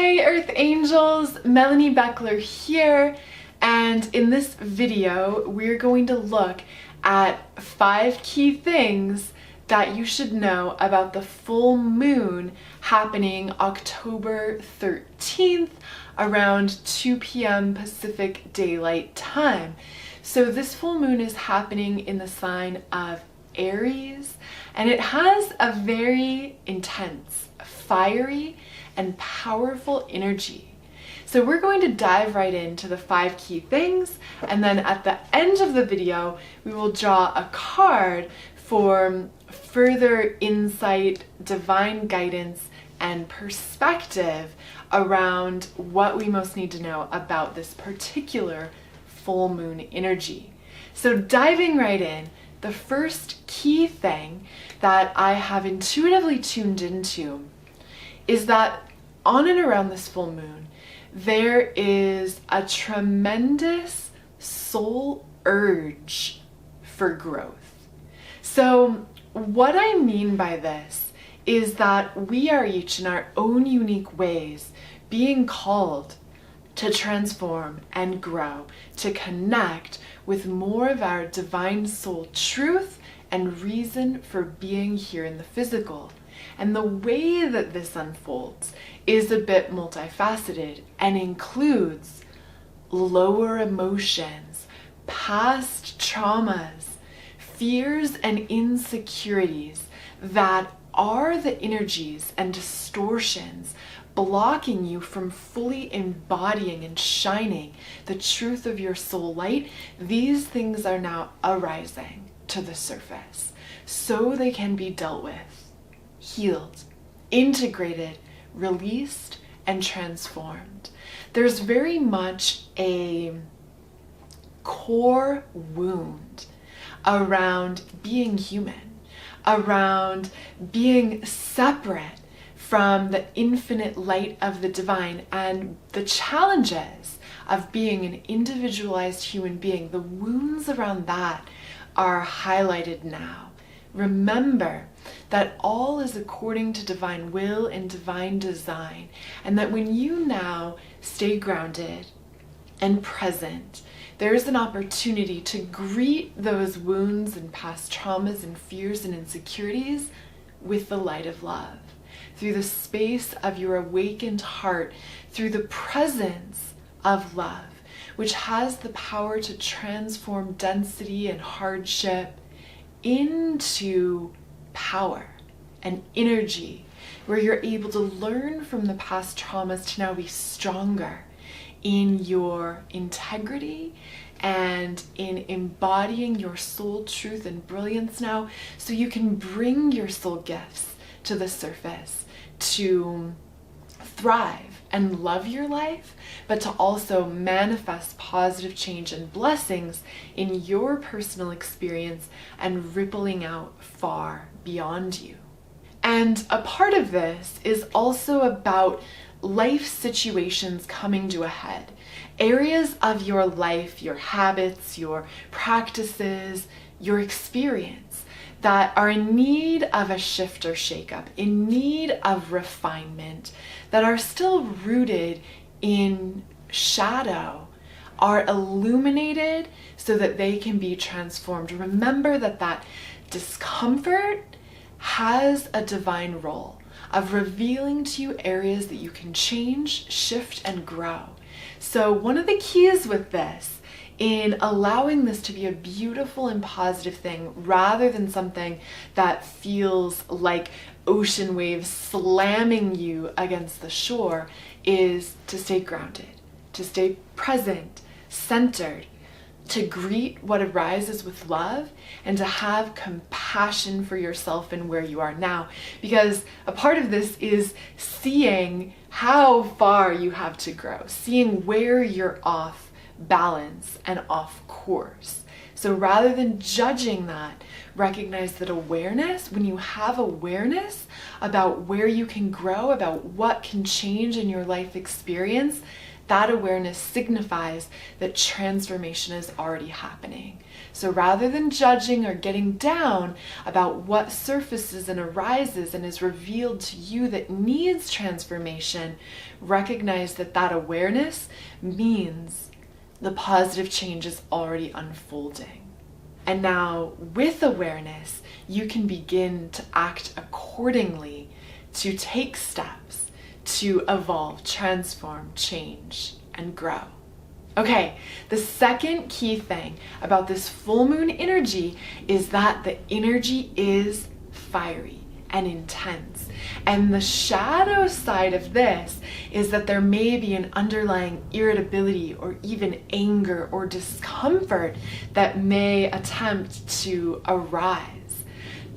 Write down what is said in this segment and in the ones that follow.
Hi Earth Angels, Melanie Beckler here, and in this video we're going to look at 5 key things that you should know about the full moon happening October 13th around 2 p.m. Pacific Daylight Time. So this full moon is happening in the sign of Aries, and it has a very intense, fiery, and powerful energy. So we're going to dive right into the 5 key things, and then at the end of the video we will draw a card for further insight, divine guidance, and perspective around what we most need to know about this particular full moon energy. So diving right in, the first key thing that I have intuitively tuned into is that on and around this full moon, there is a tremendous soul urge for growth. So what I mean by this is that we are each in our own unique ways being called to transform and grow, to connect with more of our divine soul truth and reason for being here in the physical. And the way that this unfolds is a bit multifaceted and includes lower emotions, past traumas, fears and insecurities that are the energies and distortions blocking you from fully embodying and shining the truth of your soul light. These things are now arising to the surface so they can be dealt with, healed, integrated, released, and transformed. There's very much a core wound around being human, around being separate from the infinite light of the divine, and the challenges of being an individualized human being. The wounds around that are highlighted now. Remember that all is according to divine will and divine design, and that when you now stay grounded and present, there's an opportunity to greet those wounds and past traumas and fears and insecurities with the light of love, through the space of your awakened heart, through the presence of love, which has the power to transform density and hardship into power and energy, where you're able to learn from the past traumas to now be stronger in your integrity and in embodying your soul truth and brilliance now, so you can bring your soul gifts to the surface to thrive and love your life, but to also manifest positive change and blessings in your personal experience and rippling out far beyond you. And a part of this is also about life situations coming to a head, areas of your life, your habits, your practices, your experience that are in need of a shift or shakeup, in need of refinement, that are still rooted in shadow, are illuminated so that they can be transformed. Remember that that discomfort has a divine role of revealing to you areas that you can change, shift, and grow. So one of the keys with this, in allowing this to be a beautiful and positive thing rather than something that feels like ocean waves slamming you against the shore, is to stay grounded, to stay present, centered, to greet what arises with love, and to have compassion for yourself and where you are now. Because a part of this is seeing how far you have to grow, seeing where you're off balance and off course. So rather than judging that, recognize that awareness, when you have awareness about where you can grow, about what can change in your life experience, that awareness signifies that transformation is already happening. So rather than judging or getting down about what surfaces and arises and is revealed to you that needs transformation, recognize that that awareness means the positive change is already unfolding. And now, with awareness, you can begin to act accordingly, to take steps, to evolve, transform, change, and grow. Okay, the second key thing about this full moon energy is that the energy is fiery and intense. And the shadow side of this is that there may be an underlying irritability or even anger or discomfort that may attempt to arise.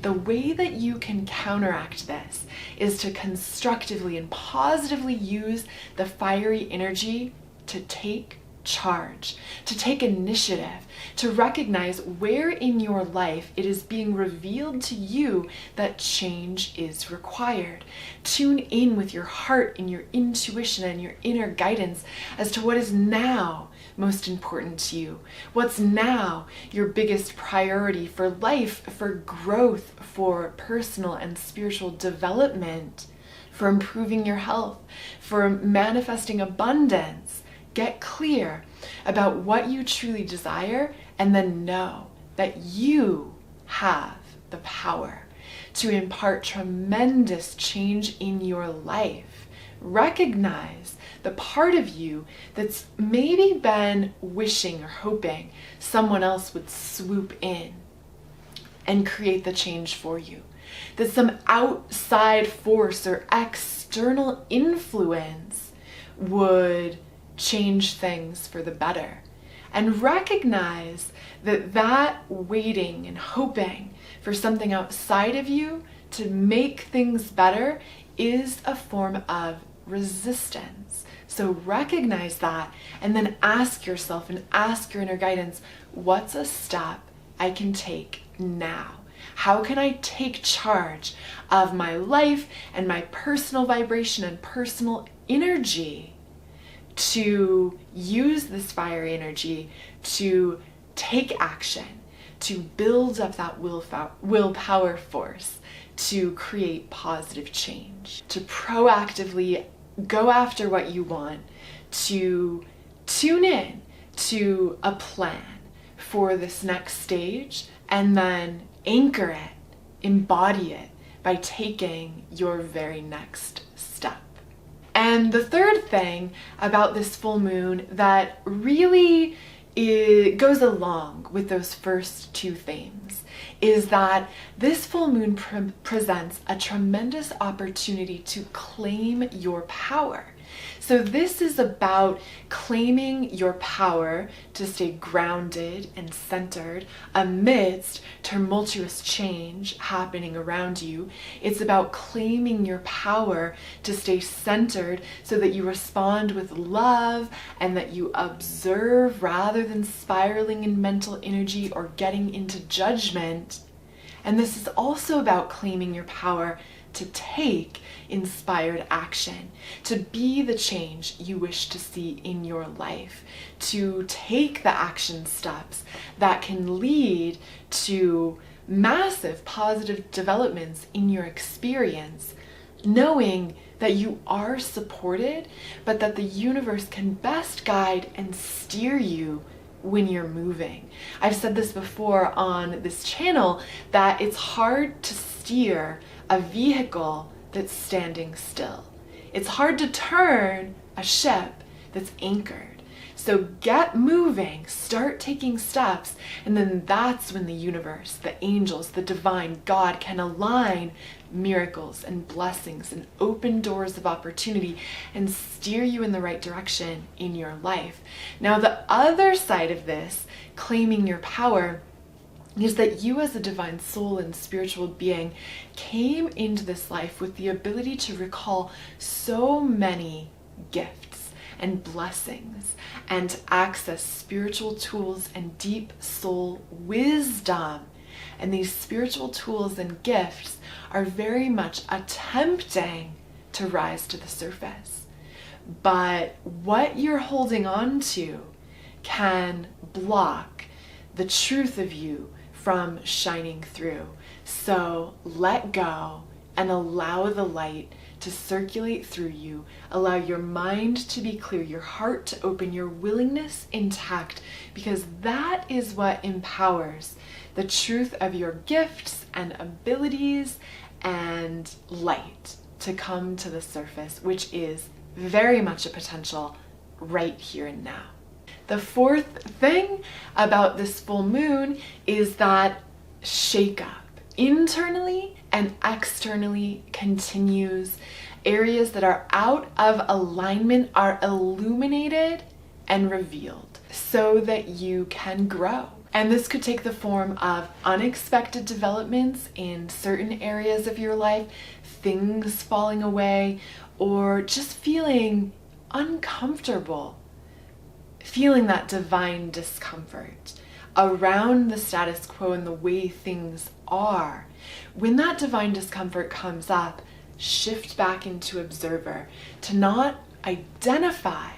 The way that you can counteract this is to constructively and positively use the fiery energy to take charge, to take initiative, to recognize where in your life it is being revealed to you that change is required. Tune in with your heart and your intuition and your inner guidance as to what is now most important to you. What's now your biggest priority for life, for growth, for personal and spiritual development, for improving your health, for manifesting abundance. Get clear about what you truly desire, and then know that you have the power to impart tremendous change in your life. Recognize the part of you that's maybe been wishing or hoping someone else would swoop in and create the change for you. That some outside force or external influence would change things for the better. And recognize that that waiting and hoping for something outside of you to make things better is a form of resistance. So recognize that, and then ask yourself and ask your inner guidance, what's a step I can take now? How can I take charge of my life and my personal vibration and personal energy to use this fiery energy to take action, to build up that willpower force, to create positive change, to proactively go after what you want, to tune in to a plan for this next stage, and then anchor it, embody it by taking your very next step. And the third thing about this full moon that really goes along with those first two themes is that this full moon presents a tremendous opportunity to claim your power. So this is about claiming your power to stay grounded and centered amidst tumultuous change happening around you. It's about claiming your power to stay centered so that you respond with love and that you observe rather than spiraling in mental energy or getting into judgment. And this is also about claiming your power to take inspired action, to be the change you wish to see in your life, to take the action steps that can lead to massive positive developments in your experience, knowing that you are supported, but that the universe can best guide and steer you when you're moving. I've said this before on this channel that it's hard to steer a vehicle that's standing still. It's hard to turn a ship that's anchored. So get moving, start taking steps, and then that's when the universe, the angels, the divine, God can align miracles and blessings and open doors of opportunity and steer you in the right direction in your life. Now, the other side of this, claiming your power, is that you as a divine soul and spiritual being came into this life with the ability to recall so many gifts and blessings and access spiritual tools and deep soul wisdom. And these spiritual tools and gifts are very much attempting to rise to the surface. but what you're holding on to can block the truth of you from shining through. So let go and allow the light to circulate through you. Allow your mind to be clear, your heart to open, your willingness intact, because that is what empowers the truth of your gifts and abilities and light to come to the surface, which is very much a potential right here and now. The fourth thing about this full moon is that shakeup internally and externally continues. Areas that are out of alignment are illuminated and revealed so that you can grow. And this could take the form of unexpected developments in certain areas of your life, things falling away, or just feeling uncomfortable, feeling that divine discomfort around the status quo and the way things are. When that divine discomfort comes up, shift back into observer, to not identify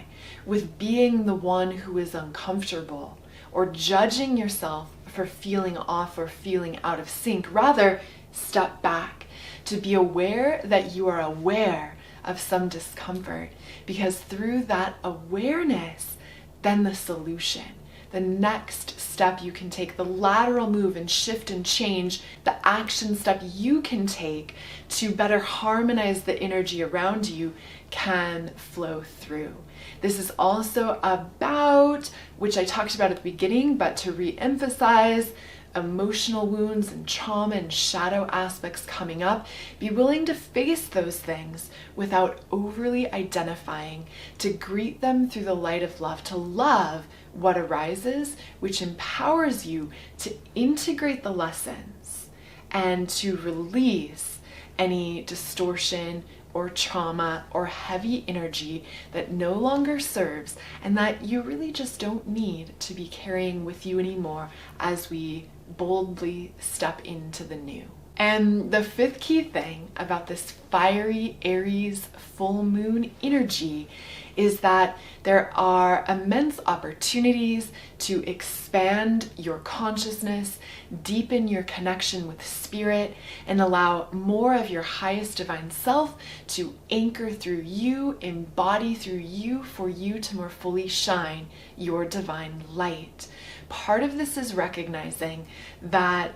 with being the one who is uncomfortable or judging yourself for feeling off or feeling out of sync. Rather, step back to be aware that you are aware of some discomfort, because through that awareness, then the solution, the next step you can take, the lateral move and shift and change, the action step you can take to better harmonize the energy around you can flow through. This is also about, which I talked about at the beginning, but to re-emphasize, emotional wounds and trauma and shadow aspects coming up. Be willing to face those things without overly identifying, to greet them through the light of love, to love what arises, which empowers you to integrate the lessons and to release any distortion or trauma or heavy energy that no longer serves and that you really just don't need to be carrying with you anymore as we boldly step into the new. And the fifth key thing about this fiery Aries full moon energy is that there are immense opportunities to expand your consciousness, deepen your connection with spirit, and allow more of your highest divine self to anchor through you, embody through you, for you to more fully shine your divine light. Part of this is recognizing that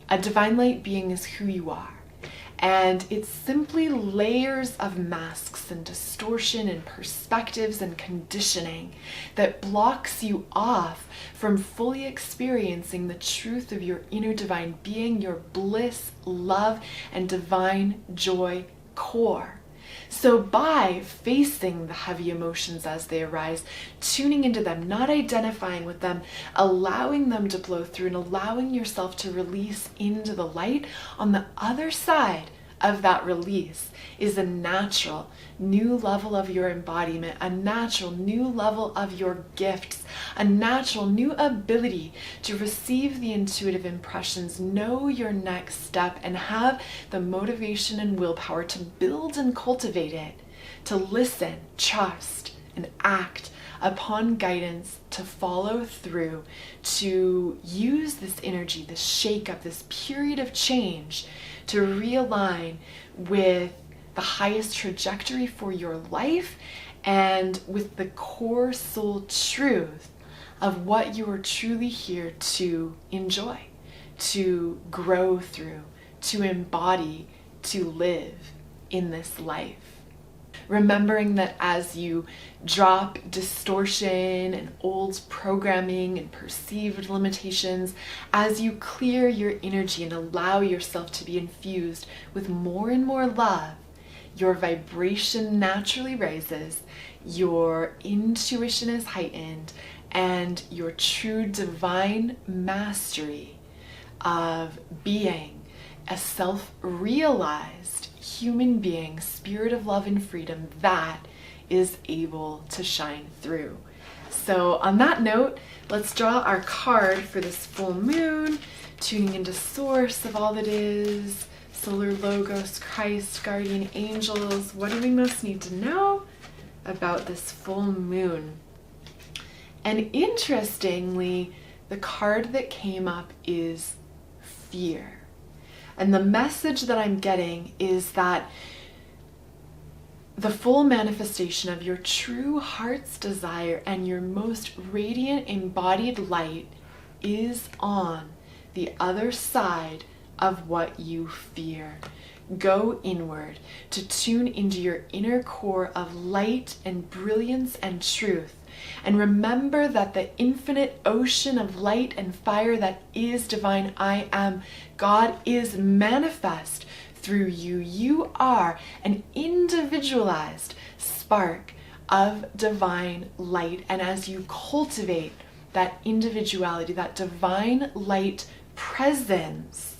a divine light being is who you are. And it's simply layers of masks and distortion and perspectives and conditioning that blocks you off from fully experiencing the truth of your inner divine being, your bliss, love, and divine joy core. So by facing the heavy emotions as they arise, tuning into them, not identifying with them, allowing them to blow through and allowing yourself to release into the light, on the other side of that release is a natural new level of your embodiment, a natural new level of your gifts, a natural new ability to receive the intuitive impressions, know your next step, and have the motivation and willpower to build and cultivate it, to listen, trust, and act upon guidance, to follow through, to use this energy, this shake-up, this period of change to realign with the highest trajectory for your life and with the core soul truth of what you are truly here to enjoy, to grow through, to embody, to live in this life. Remembering that as you drop distortion and old programming and perceived limitations, as you clear your energy and allow yourself to be infused with more and more love, your vibration naturally raises, your intuition is heightened, and your true divine mastery of being a self-realized human being, spirit of love and freedom, that is able to shine through. So on that note, let's draw our card for this full moon, tuning into source of all that is, solar logos, Christ, guardian angels. What do we most need to know? about this full moon. And interestingly, the card that came up is fear. And the message that I'm getting is that the full manifestation of your true heart's desire and your most radiant embodied light is on the other side of what you fear. Go inward to tune into your inner core of light and brilliance and truth. And remember that the infinite ocean of light and fire that is divine I am, God, is manifest through you. You are an individualized spark of divine light. And as you cultivate that individuality, that divine light presence,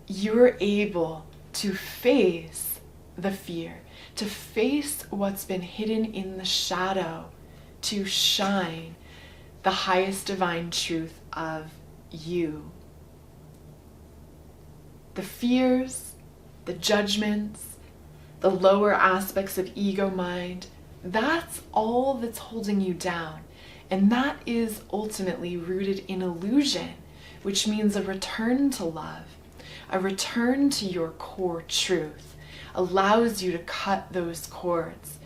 you're able to face the fear, to face what's been hidden in the shadow, to shine the highest divine truth of you. The fears, the judgments, the lower aspects of ego mind, that's all that's holding you down. And that is ultimately rooted in illusion, which means a return to love, a return to your core truth, allows you to cut those cords.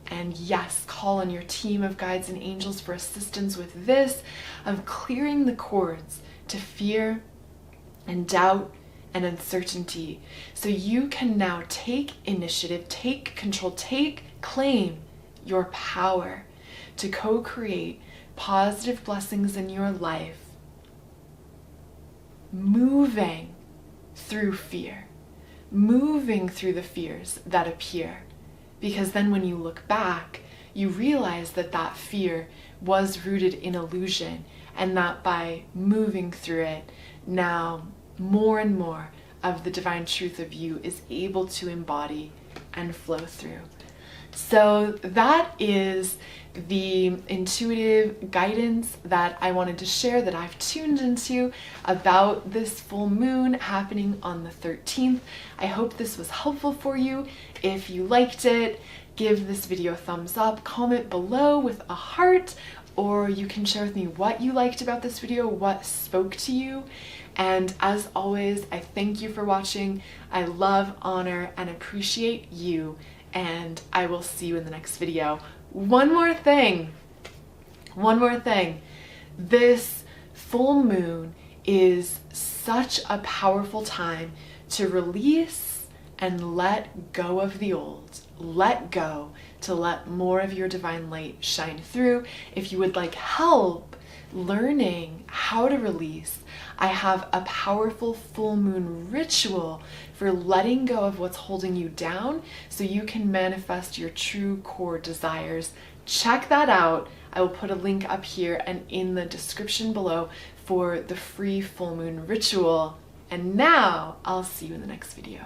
And yes, call on your team of guides and angels for assistance with this, of clearing the cords to fear and doubt and uncertainty, so you can now take initiative, take control, claim your power to co-create positive blessings in your life, moving through fear, moving through the fears that appear. Because then when you look back, you realize that that fear was rooted in illusion, and that by moving through it, now more and more of the divine truth of you is able to embody and flow through. So that is the intuitive guidance that I wanted to share, that I've tuned into about this full moon happening on the 13th. I hope this was helpful for you. If you liked it, give this video a thumbs up, comment below with a heart, or you can share with me what you liked about this video, what spoke to you. And as always, I thank you for watching. I love, honor, and appreciate you, and I will see you in the next video. One more thing. This full moon is such a powerful time to release and let go of the old. Let go to let more of your divine light shine through. If you would like help learning how to release, I have a powerful full moon ritual for letting go of what's holding you down so you can manifest your true core desires. Check that out. I will put a link up here and in the description below for the free full moon ritual. And now I'll see you in the next video.